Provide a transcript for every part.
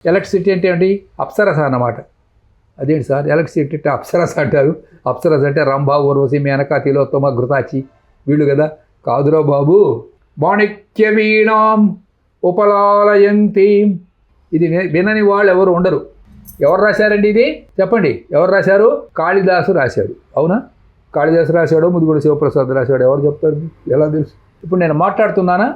Electricity అంటే ఏంటి? అప్సరస అన్నమాట. అదేంటి సార్ ఎలక్ట్రిసిటీ అంటే అప్సరస అంటారు? అప్సరస అంటే రంభ, ఊర్వశి, మేనక, తిలోత్తమ, ఘృతాచి వీళ్ళు కదా. కాదురా బాబు. మాణిక్య వీణాం ఉపలాలయంతి. ఇది వినని వాళ్ళు ఎవరు ఉండరు. ఎవరు రాశారండి ఇది? చెప్పండి, ఎవరు రాశారు? కాళిదాసు రాశాడు. అవునా? కాళిదాసు రాశాడో ముదిగొండ శివప్రసాద్ రాశాడు? ఎవరు చెప్తారు? ఎలా తెలుసు? ఇప్పుడు నేను మాట్లాడుతున్నానా?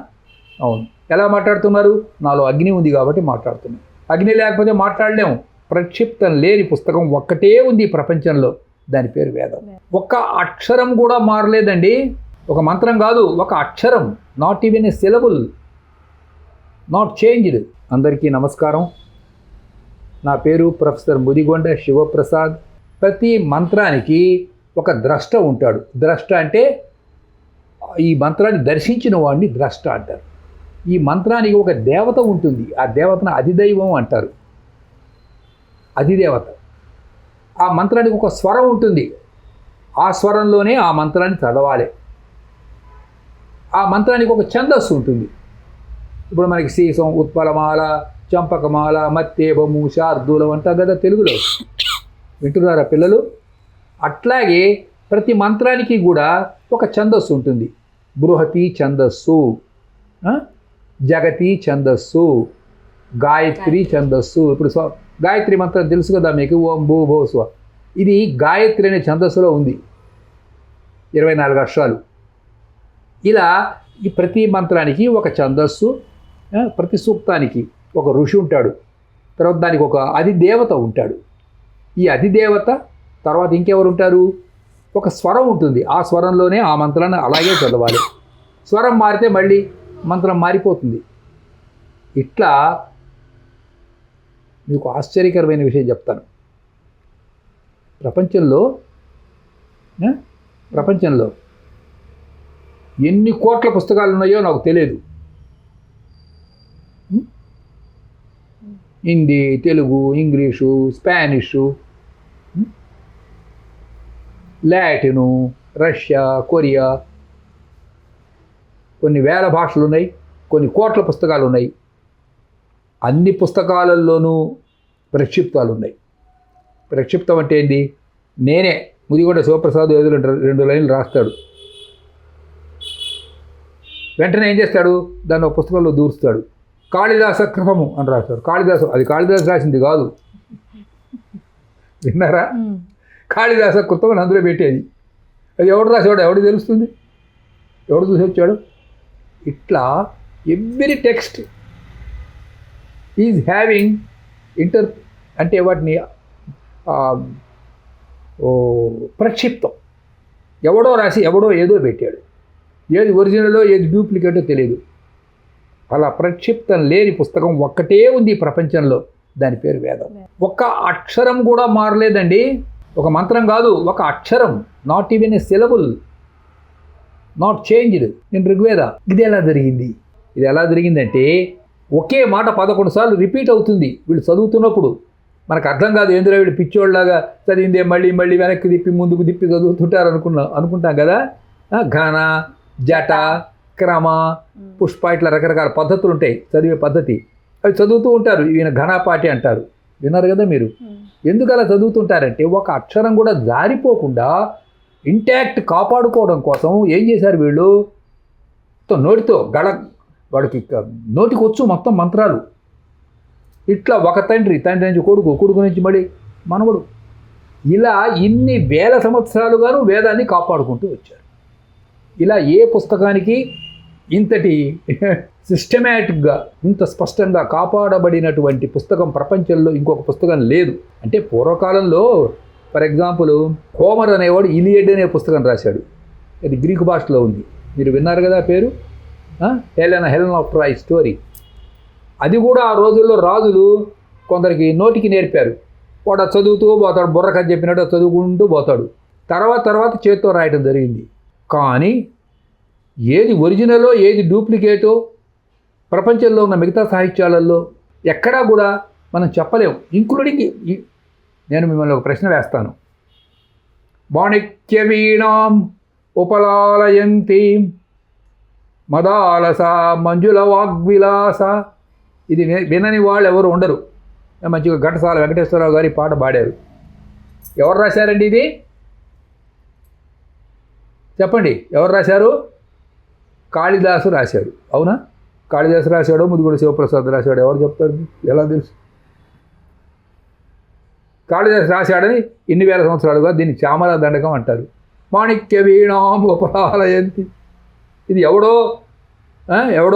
అవును. ఎలా మాట్లాడుతున్నారు? నాలో అగ్ని ఉంది కాబట్టి మాట్లాడుతున్నాను. అగ్ని లేకపోతే మాట్లాడలేము. ప్రక్షిప్తం లేని పుస్తకం ఒక్కటే ఉంది ప్రపంచంలో, దాని పేరు వేదం. ఒక్క అక్షరం కూడా మారలేదండి. ఒక మంత్రం కాదు, ఒక అక్షరం. Not even a syllable, not changed. అందరికీ నమస్కారం. నా పేరు ప్రొఫెసర్ ముదిగొండ శివప్రసాద్. ప్రతి మంత్రానికి ఒక ద్రష్ట ఉంటాడు. ద్రష్ట అంటే ఈ మంత్రాన్ని దర్శించిన వాడిని ద్రష్ట అంటారు. ఈ మంత్రానికి ఒక దేవత ఉంటుంది. ఆ దేవతను అధిదైవం అంటారు. అధిదేవత. ఆ మంత్రానికి ఒక స్వరం ఉంటుంది. ఆ స్వరంలోనే ఆ మంత్రాన్ని చదవాలి. ఆ మంత్రానికి ఒక ఛందస్సు ఉంటుంది. ఇప్పుడు మనకి సీసం, ఉత్పలమాల, చంపకమాల, మత్తేబము, శార్దూలం అంటారు కదా తెలుగులో. వింటున్నారా పిల్లలు? అట్లాగే ప్రతి మంత్రానికి కూడా ఒక ఛందస్సు ఉంటుంది. బృహతి ఛందస్సు, జగతి ఛందస్సు, గాయత్రి ఛందస్సు. ఇప్పుడు గాయత్రి మంత్రం తెలుసు కదా మీకు, ఓం భూ భో స్వ. ఇది గాయత్రి అనే ఛందస్సులో ఉంది, 24 అక్షరాలు. ఇలా ఈ ప్రతి మంత్రానికి ఒక ఛందస్సు, ప్రతి సూక్తానికి ఒక ఋషి ఉంటాడు. తర్వాత దానికి ఒక అధిదేవత ఉంటాడు. ఈ అధిదేవత తర్వాత ఇంకెవరు ఉంటారు? ఒక స్వరం ఉంటుంది. ఆ స్వరంలోనే ఆ మంత్రాన్ని అలాగే చదవాలి. స్వరం మారితే మళ్ళీ మంత్రం మారిపోతుంది. ఇట్లా మీకు ఆశ్చర్యకరమైన విషయం చెప్తాను. ప్రపంచంలో ఎన్ని కోట్ల పుస్తకాలు ఉన్నాయో నాకు తెలియదు. Hindi, Telugu, English, Spanish, Latin, Russia, Korea, కొన్ని వేల భాషలు ఉన్నాయి, కొన్ని కోట్ల పుస్తకాలు ఉన్నాయి. అన్ని పుస్తకాలలోనూ ప్రక్షిప్తాలు ఉన్నాయి. ప్రక్షిప్తం అంటే ఏంటి? నేనే ముదిగొండ శివప్రసాద్ ఏదో 2 లైన్లు రాస్తాడు. వెంటనే ఏం చేస్తాడు? దాన్ని ఒక పుస్తకంలో దూరుస్తాడు. కాళిదాస కృతము అని రాస్తాడు. అది కాళిదాసు రాసింది కాదు. విన్నారా? కాళిదాస కృతం అని అందులో పెట్టేది. అది ఎవడు రాసాడు? ఎవడు తెలుస్తుంది? ఎవడు చూసి వచ్చాడు? ఇట్లా ఎవ్రీ టెక్స్ట్ ఈజ్ హ్యావింగ్ అంటే వాటిని ప్రక్షిప్తం. ఎవడో రాసి ఎవడో ఏదో పెట్టాడు. ఏది ఒరిజినలో ఏది డూప్లికేటో తెలియదు. అలా ప్రక్షిప్తం లేని పుస్తకం ఒక్కటే ఉంది ప్రపంచంలో, దాని పేరు వేదం. ఒక్క అక్షరం కూడా మారలేదండి. ఒక మంత్రం కాదు, ఒక అక్షరం. Not even a syllable, not changed in Rigveda. ఇది ఎలా జరిగిందంటే ఒకే మాట 11 సార్లు రిపీట్ అవుతుంది. వీళ్ళు చదువుతున్నప్పుడు మనకు అర్థం కాదు. ఏంద్రా వీళ్ళు పిచ్చోళ్ళలాగా చదివిందే మళ్ళీ వెనక్కి తిప్పి ముందుకు తిప్పి చదువుతుంటారు అనుకుంటాం కదా. ఘన, జట, క్రమ, పుష్ప ఇట్లా రకరకాల పద్ధతులు ఉంటాయి చదివే పద్ధతి. అవి చదువుతూ ఉంటారు. ఈయన ఘనపాటి అంటారు. విన్నారు కదా మీరు? ఎందుకు అలా చదువుతుంటారంటే ఒక అక్షరం కూడా జారిపోకుండా ఇంటాక్ట్ కాపాడుకోవడం కోసం ఏం చేశారు వీళ్ళు? నోటితో వాడికి నోటికి వచ్చు మొత్తం మంత్రాలు. ఇట్లా ఒక తండ్రి నుంచి కొడుకు నుంచి మళ్ళీ మనవడు, ఇలా ఇన్ని వేల సంవత్సరాలుగాను వేదాన్ని కాపాడుకుంటూ వచ్చారు. ఇలా ఏ పుస్తకానికి ఇంతటి సిస్టమేటిక్గా ఇంత స్పష్టంగా కాపాడబడినటువంటి పుస్తకం ప్రపంచంలో ఇంకొక పుస్తకం లేదు. అంటే పూర్వకాలంలో ఫర్ ఎగ్జాంపుల్ హోమర్ అనేవాడు ఇలియడ్ అనే పుస్తకం రాశాడు. అది గ్రీకు భాషలో ఉంది. మీరు విన్నారు కదా పేరు, హెలెన్ ఆఫ్ ట్రాయ్ స్టోరీ. అది కూడా ఆ రోజుల్లో రాజులు కొందరికి నోటికి నేర్పారు. వాడు చదువుతూ పోతాడు, బుర్రకథ చెప్పినట్టు చదువుకుంటూ పోతాడు. తర్వాత చేత్తో రాయటం జరిగింది. కానీ ఏది ఒరిజినలో ఏది డూప్లికేటో ప్రపంచంలో ఉన్న మిగతా సాహిత్యాలలో ఎక్కడా కూడా మనం చెప్పలేము. ఇంక్లూడింగ్ నేను మిమ్మల్ని ఒక ప్రశ్న వేస్తాను. మాణిక్య వీణాం ఉపలాలయంతి మదాలస మంజుల వాగ్విలాస. ఇది వినని వాళ్ళు ఎవరు ఉండరు. మంచిగా ఘంటసాల వెంకటేశ్వరరావు గారి పాట పాడారు. ఎవరు రాశారండి ఇది? చెప్పండి, ఎవరు రాశారు? కాళిదాసు రాశాడు. అవునా? కాళిదాసు రాశాడో ముదిగొండ శివప్రసాద్ రాశాడు, ఎవరు చెప్తారు? ఎలా తెలుసు? కాళిదాసు రాశాడని ఇన్ని వేల సంవత్సరాలుగా దీన్ని చామర దండకం అంటారు. మాణిక్య వీణాంబోపలాలయంతి, ఇది ఎవడో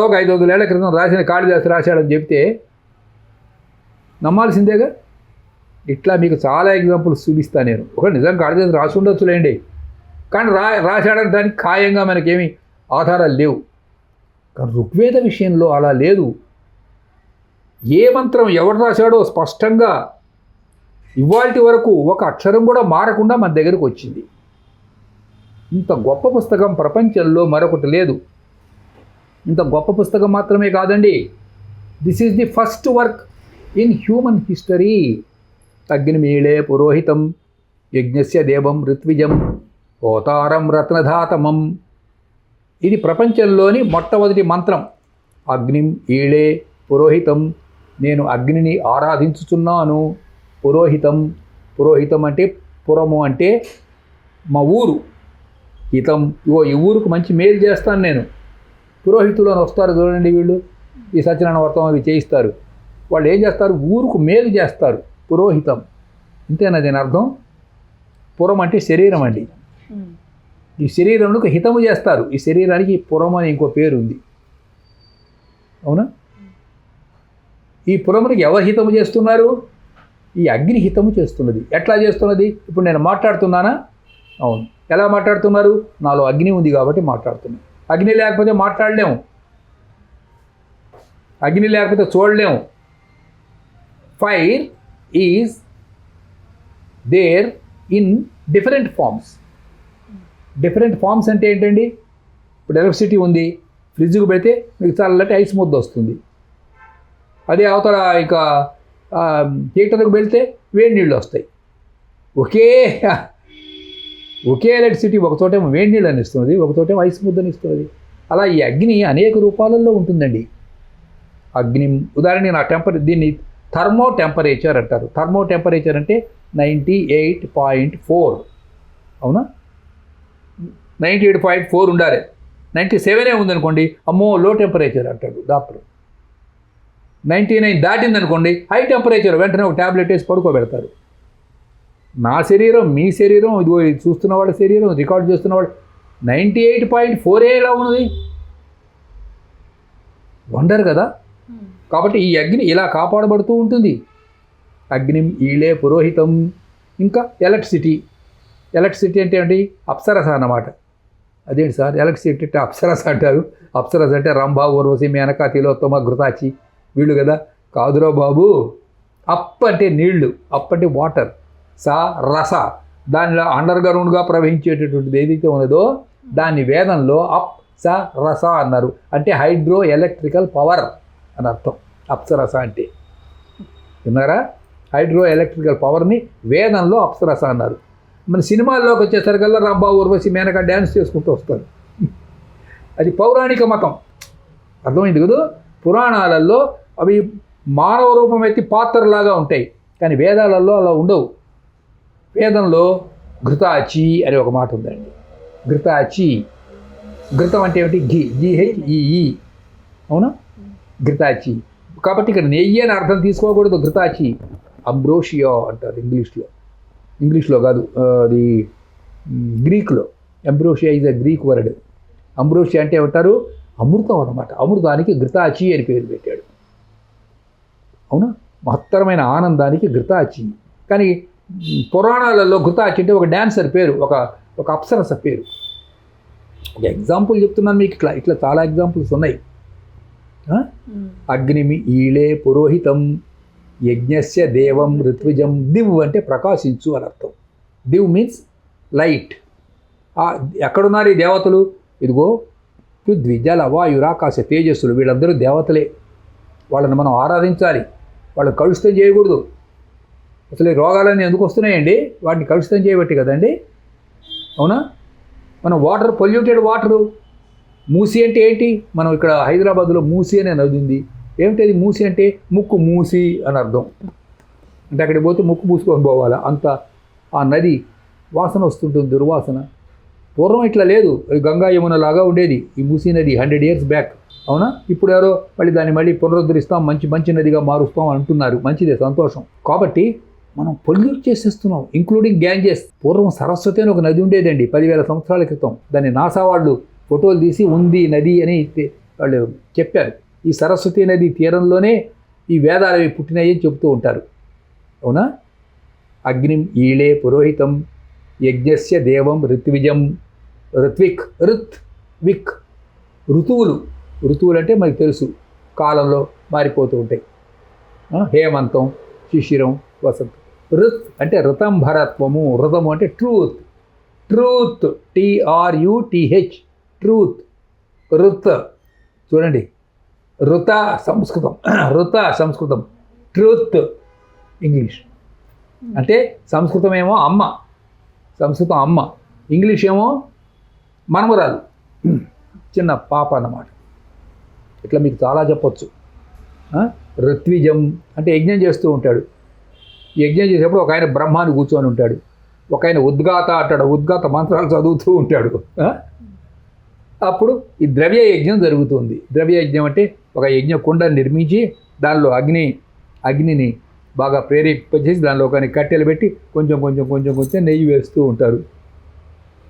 ఒక 500 ఏళ్ల క్రితం రాసిన కాళిదాసు రాశాడని చెప్తే నమ్మాల్సిందేగా. ఇట్లా మీకు చాలా ఎగ్జాంపుల్స్ చూపిస్తాను నేను. ఒక నిజం కాళిదాసు రాసి ఉండొచ్చులేండి, కానీ రాశాడని దానికి ఖాయంగా మనకేమీ ఆధారాలు లేవు. కానీ ఋగ్వేద విషయంలో అలా లేదు. ఏ మంత్రం ఎవరు రాశాడో స్పష్టంగా ఇవాల్టి వరకు ఒక అక్షరం కూడా మారకుండా మన దగ్గరకు వచ్చింది. ఇంత గొప్ప పుస్తకం ప్రపంచంలో మరొకటి లేదు. ఇంత గొప్ప పుస్తకం మాత్రమే కాదండి, this is the first work in human history. అగ్నిమీళే పురోహితం యజ్ఞస్య దేవం ఋత్విజం హోతారం రత్నధాతమం. ఇది ప్రపంచంలోని మొట్టమొదటి మంత్రం. అగ్నిం ఈళే పురోహితం, నేను అగ్నిని ఆరాధించుచున్నాను. పురోహితం అంటే పురము అంటే మా ఊరు. హితం, ఈ ఊరుకు మంచి మేలు చేస్తాను నేను. పురోహితులు అని వస్తారు చూడండి, వీళ్ళు ఈ సత్యనారాయణ వ్రతం అవి చేయిస్తారు. వాళ్ళు ఏం చేస్తారు? ఊరుకు మేలు చేస్తారు. పురోహితం ఇంతేనా దీని అర్థం? పురం అంటే శరీరం అండి. ఈ శరీరంకు హితము చేస్తారు. ఈ శరీరానికి పురం అని ఇంకో పేరు ఉంది. అవునా? ఈ పురమునికి ఎవరు హితము చేస్తున్నారు? ఈ అగ్ని హితము చేస్తున్నది. ఎట్లా చేస్తున్నది? ఇప్పుడు నేను మాట్లాడుతున్నానా? అవును. ఎలా మాట్లాడుతున్నారు? నాలో అగ్ని ఉంది కాబట్టి మాట్లాడుతున్నాను. అగ్ని లేకపోతే మాట్లాడలేము, అగ్ని లేకపోతే చూడలేము. Fire is there in different forms. Different forms అంటే ఏంటండి? ఇప్పుడు ఎలక్ట్రిసిటీ ఉంది, ఫ్రిడ్జ్కి పెడితే మీకు చల్లటి ఐస్ ముద్ద వస్తుంది. అదే అవతల ఇక హీటర్కి వెళ్తే వేడి నీళ్ళు వస్తాయి. ఒకే ఎలక్ట్రిసిటీ ఒకచోటేమో వేడి నీళ్ళని ఇస్తున్నది, ఒకచోటేమో ఐస్ ముద్దని ఇస్తున్నది. అలా ఈ అగ్ని అనేక రూపాలలో ఉంటుందండి. అగ్ని ఉదాహరణకి నా దీన్ని థర్మో టెంపరేచర్ అంటారు. థర్మో టెంపరేచర్ అంటే 98.4. అవునా? 98.4 ఉండాలి. 97 ఉందనుకోండి, అమ్మో లో టెంపరేచర్ అంటాడు డాక్టర్. 99 దాటిందనుకోండి హై టెంపరేచర్, వెంటనే ఒక ట్యాబ్లెట్ వేసి పడుకోబెడతారు. నా శరీరం, మీ శరీరం, ఇదిగో చూస్తున్న వాళ్ళ శరీరం, రికార్డ్ చేస్తున్న వాళ్ళు 98.4 ఎలా ఉన్నది? వండర్ కదా. కాబట్టి ఈ అగ్ని ఇలా కాపాడబడుతూ ఉంటుంది. అగ్నిం ఈళే పురోహితం. ఇంకా ఎలక్ట్రిసిటీ అంటే ఏంటి? అప్సరస అన్నమాట. అదేంటి సార్ ఎలక్ట్రిసిటీ అంటే అప్సరస అంటారు? అప్సరస అంటే రంభ, ఊర్వశి, మేనక, తిలోత్తమ, ఘృతాచి వీళ్ళు కదా. కాదురా బాబు. అప్ అంటే నీళ్లు, అప్ అంటే వాటర్. సా రస, దానిలో అండర్గ్రౌండ్గా ప్రవహించేటటువంటిది ఏదైతే ఉన్నదో దాన్ని వేదంలో అప్ స రస అన్నారు. అంటే హైడ్రో ఎలక్ట్రికల్ పవర్ అని అర్థం అప్సరస అంటే. విన్నారా? హైడ్రో ఎలక్ట్రికల్ పవర్ని వేదంలో అప్సరస అన్నారు. మన సినిమాల్లోకి వచ్చేసరికల్లా రంభ, ఊర్వశి, మేనక డ్యాన్స్ చేసుకుంటూ వస్తారు. అది పౌరాణిక మతం. అర్థమైంది కదా? పురాణాలలో అవి మానవ రూపం ఎత్తి పాత్రలాగా ఉంటాయి, కానీ వేదాలలో అలా ఉండవు. వేదంలో ఘృతాచి అనే ఒక మాట ఉందండి. ఘృతాచి, ఘృతం అంటే ఏమిటి? GHEE. అవునా? ఘృతాచి. కాబట్టి ఇక్కడ నెయ్యి అని అర్థం తీసుకోకూడదు. ఘృతాచి అంబ్రోషియో అంటారు ఇంగ్లీష్లో కాదు, అది గ్రీక్లో. అంబ్రోషియా ఈజ్ అ గ్రీక్ వర్డ్. అంబ్రోషియా అంటే ఏమంటారు? అమృతం అన్నమాట. అమృతానికి ఘృతాచి అని పేరు పెట్టాడు. అవునా? మహత్తరమైన ఆనందానికి ఘృతాచి. కానీ పురాణాలలో ఘృతాచి అంటే ఒక డాన్సర్ పేరు, ఒక అప్సరస పేరు. ఒక ఎగ్జాంపుల్ చెప్తున్నాను మీకు. ఇట్లా చాలా ఎగ్జాంపుల్స్ ఉన్నాయి. అగ్నిమి ఈళే పురోహితం యజ్ఞస్య దేవం ఋత్విజం. దివ్ అంటే ప్రకాశించు అని అర్థం. దివ్ మీన్స్ లైట్. ఎక్కడున్నారు ఈ దేవతలు? ఇదిగో పృథ్వీ, జల, వాయు, ఆకాశ, తేజస్సులు, వీళ్ళందరూ దేవతలే. వాళ్ళని మనం ఆరాధించాలి. వాళ్ళని కలుషితం చేయకూడదు. అసలు ఈ రోగాలన్నీ ఎందుకు వస్తున్నాయండి? వాటిని కలుషితం చేయబట్టి కదండి. అవునా? మనం వాటర్, పొల్యూటెడ్ వాటరు. మూసి అంటే ఏంటి? మనం ఇక్కడ హైదరాబాద్లో మూసి అనే నది ఉంది. ఏమిటది మూసి అంటే? ముక్కు మూసి అని అర్థం. అంటే అక్కడికి పోతే ముక్కు పూసుకొని పోవాలా, అంత ఆ నది వాసన వస్తుంటుంది, దుర్వాసన. పూర్వం ఇట్లా లేదు, గంగా యమున లాగా ఉండేది ఈ మూసీ నది 100 years బ్యాక్. అవునా? ఇప్పుడు ఎవరో దాన్ని మళ్ళీ పునరుద్ధరిస్తాం, మంచి నదిగా మారుస్తాం అంటున్నారు. మంచిదే, సంతోషం. కాబట్టి మనం పొల్యూట్ చేసేస్తున్నాం, ఇంక్లూడింగ్ గ్యాంజెస్. పూర్వం సరస్వతి అని ఒక నది ఉండేదండి 10,000 సంవత్సరాల క్రితం. దాన్ని నాసా వాళ్ళు ఫోటోలు తీసి ఉంది నది అని వాళ్ళు చెప్పారు. ఈ సరస్వతి నది తీరంలోనే ఈ వేదాలవి పుట్టినాయి అని చెబుతూ ఉంటారు. అవునా? అగ్నిం ఈళే పురోహితం యజ్ఞస్య దేవం ఋత్విజం ఋత్విక్. ఋతువులు అంటే మనకు తెలుసు, కాలంలో మారిపోతూ ఉంటాయి. హేమంతం, శిశిరం, వసంతం. ఋత్ అంటే ఋతంభరత్వము, ఋతము అంటే ట్రూత్. TRUTH, truth. ఋత్ చూడండి, ఋత సంస్కృతం, ట్రూత్ ఇంగ్లీష్. అంటే సంస్కృతం ఏమో అమ్మ, ఇంగ్లీష్ ఏమో మనమరాలు, చిన్న పాప అన్నమాట. ఇట్లా మీకు చాలా చెప్పొచ్చు. ఋత్విజం అంటే యజ్ఞం చేస్తూ ఉంటాడు. యజ్ఞం చేసేప్పుడు ఒక ఆయన బ్రహ్మాన్ని కూర్చొని ఉంటాడు, ఒక ఆయన ఉద్గాత అంటాడు, ఉద్గాత మంత్రాలు చదువుతూ ఉంటాడు. అప్పుడు ఈ ద్రవ్య యజ్ఞం జరుగుతుంది. ద్రవ్య యజ్ఞం అంటే ఒక యజ్ఞ కుండని నిర్మించి దానిలో అగ్నిని బాగా ప్రేరేపించేసి దానిలో ఒక కట్టెలు పెట్టి కొంచెం నెయ్యి వేస్తూ ఉంటారు.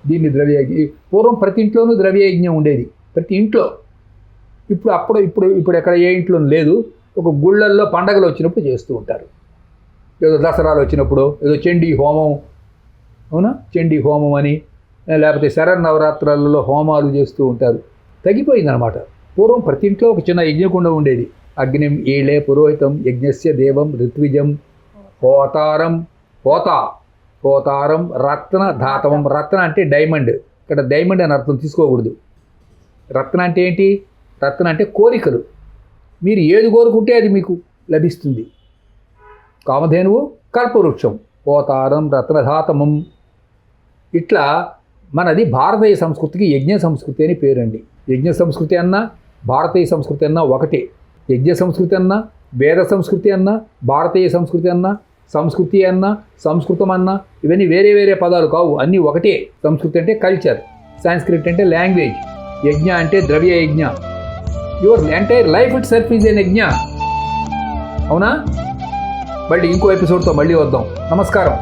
దీన్ని ద్రవ్యయజ్ఞం. పూర్వం ప్రతి ఇంట్లోనూ ద్రవ్యయజ్ఞం ఉండేది, ప్రతి ఇంట్లో. ఇప్పుడు ఎక్కడ ఏ ఇంట్లో లేదు. ఒక గుళ్ళల్లో పండగలు వచ్చినప్పుడు చేస్తూ ఉంటారు, ఏదో దసరాలు వచ్చినప్పుడు ఏదో చండీ హోమం, అవునా, చండీ హోమం అని, లేకపోతే శరన్నవరాత్రులలో హోమాలు చేస్తూ ఉంటారు. తగ్గిపోయిందనమాట. పూర్వం ప్రతి ఇంట్లో ఒక చిన్న యజ్ఞకుండ ఉండేది. అగ్నిం ఈళే పురోహితం యజ్ఞస్య దేవం ఋత్విజం హోతారం రత్న ధాతవం. రత్న అంటే డైమండ్. ఇక్కడ డైమండ్ అని అర్థం తీసుకోకూడదు. రత్న అంటే ఏంటి? రత్న అంటే కోరికలు. మీరు ఏది కోరుకుంటే అది మీకు లభిస్తుంది. కామధేనువు, కల్పవృక్షం, హోతారం రత్నధాతమం. ఇట్లా మనది భారతీయ సంస్కృతికి యజ్ఞ సంస్కృతి అని పేరండి. యజ్ఞ సంస్కృతి అన్నా భారతీయ సంస్కృతి అన్నా ఒకటే. యజ్ఞ సంస్కృతి అన్నా, వేద సంస్కృతి అన్నా, భారతీయ సంస్కృతి అన్నా, సంస్కృతి అన్నా, సంస్కృతం అన్నా, ఇవన్నీ వేరే వేరే పదాలు కావు, అన్నీ ఒకటే. సంస్కృతి అంటే కల్చర్, సాంస్క్రిట్ అంటే లాంగ్వేజ్, యజ్ఞ అంటే ద్రవ్య యజ్ఞ. Your entire life itself is an yajna. అవునా? మళ్ళీ ఇంకో ఎపిసోడ్తో మళ్ళీ వద్దాం. నమస్కారం.